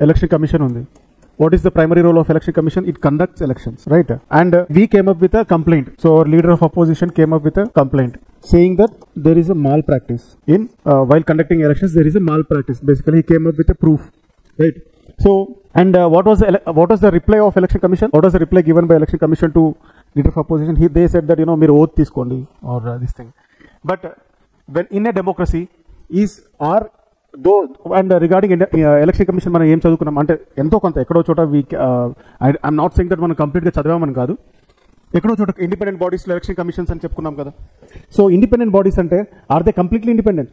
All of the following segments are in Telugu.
ఎలక్షన్ కమిషన్ ఉంది. What is the primary role of election commission? It conducts elections, right? And we came up with a complaint. So our leader of opposition came up with a complaint saying that there is a malpractice in while conducting elections. There is a malpractice. Basically, he came up with a proof, right? So and what was the reply of election commission? What was the reply given by election commission to leader of opposition? They said that meer oath teeskondi or this thing. But when in a democracy is our though and regarding election commission మనం ఏం చదువుకున్నాం అంటే ఎంతో కొంత ఎక్కడో చోట ఐఎమ్ నాట్ సెయింగ్ దట్ మనం కంప్లీట్గా చదివామని కాదు, ఎక్కడో చోట ఇండిపెండెంట్ బాడీస్లో ఎలక్షన్ కమిషన్స్ అని చెప్పుకున్నాం కదా. సో ఇండిపెండెంట్ బాడీస్ అంటే are they completely independent?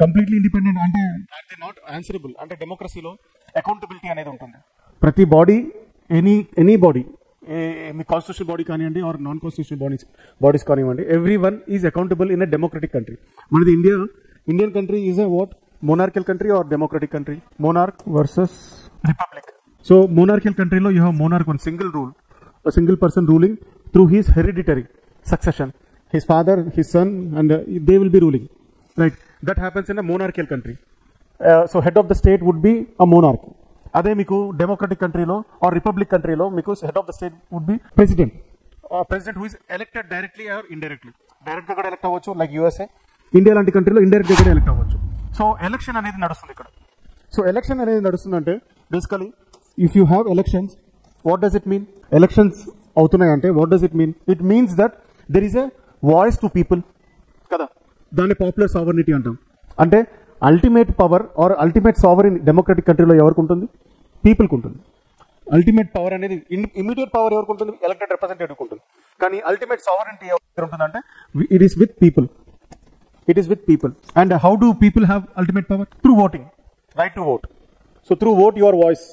Completely independent అంటే ఆర్ దే నాట్ ఆన్సరబుల్? అంటే డెమోక్రసీలో అకౌంటబిలిటీ అనేది ఉంటుంది. ప్రతి బాడీ ఎనీ బాడీ, మీ కాన్స్టిట్యూషన్ బాడీ కానివ్వండి ఆర్ నాన్ కాన్స్టిట్యూషన్ బాడీస్ కానివ్వండి, every one is accountable in a democratic country. మనది Indian country is a what? monarchical country or democratic country? Monarch versus republic. So monarchical country lo you have monarch, one single rule, a single person ruling through his hereditary succession, his father, his son, and they will be ruling, right? That happens in a monarchical country. So head of the state would be a monarch. Ade meeku democratic country lo or republic country lo meeku head of the state would be president. President who is elected directly or indirectly. Direct ga elect avvachu like USA. India lanti country lo indirect ga elect avvachu. So election అనేది నడుస్తుంది ఇక్కడ. సో ఎలక్షన్ అనేది నడుస్తుందంటే basically if you have elections, what does it mean? Elections అవుతున్నాయంటే what does it mean? It means that there is a voice to people కదా. దాన్ని పాపులర్ సావర్నిటీ అంటాం. అంటే ultimate power or ultimate sovereign democratic కంట్రీలో ఎవరికి ఉంటుంది? పీపుల్కి ఉంటుంది. అల్టిమేట్ పవర్ అనేది ఇమీడియట్ పవర్ ఎవరికి ఉంటుంది? ఎలక్టెడ్ రిప్రజెంటేటివ్కి ఉంటుంది. కానీ అల్టిమేట్ సావరినిటీ ఎవరికి ఉంటుందంటే it is with people. It is with people. And how do people have ultimate power? Through voting. Right to vote. So through vote, your voice,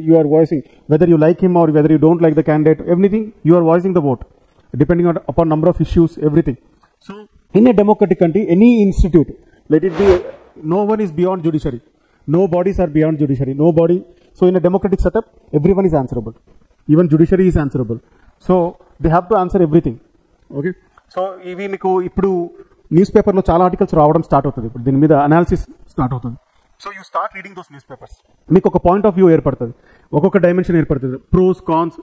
you are voicing. Whether you like him or whether you don't like the candidate, everything, you are voicing the vote. Depending upon number of issues, everything. So in a democratic country, any institute, let it be, no one is beyond judiciary. No bodies are beyond judiciary. No body. So in a democratic setup, everyone is answerable. Even judiciary is answerable. So they have to answer everything. Okay. So ఇవి మీకు ఇప్పుడు న్యూస్ పేపర్లో చాలా ఆర్టికల్స్ రావడం స్టార్ట్ అవుతుంది. ఇప్పుడు దీని మీద అనాలిసిస్ స్టార్ట్ అవుతుంది. So you start reading those news papers. మీకు ఒక పాయింట్ ఆఫ్ వ్యూ ఏర్పడుతుంది, ఒక్కొక్క డైమెన్షన్ ఏర్పడుతుంది. Pros, cons,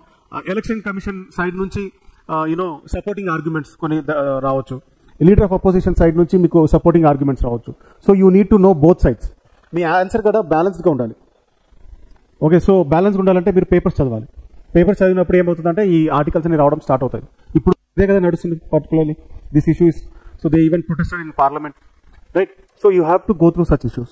election commission side నుంచి సపోర్టింగ్ ఆర్గ్యుమెంట్స్ కొన్ని రావచ్చు. లీడర్ ఆఫ్ అపోజిషన్ సైడ్ నుంచి మీకు సపోర్టింగ్ ఆర్గ్యుమెంట్స్ రావచ్చు. So you need to know both sides. మీ ఆన్సర్ కూడా బ్యాలెన్స్డ్గా ఉండాలి. ఓకే, సో బ్యాలెన్స్గా ఉండాలంటే మీరు పేపర్స్ చదవాలి. పేపర్స్ చదివినప్పుడు ఏమవుతుందంటే ఈ ఆర్టికల్స్ అన్ని రావడం స్టార్ట్ అవుతాయి. ఇప్పుడు ఇదే కదా నడుస్తుంది particularly this issues. So they even protested in parliament, right? So you have to go through such issues.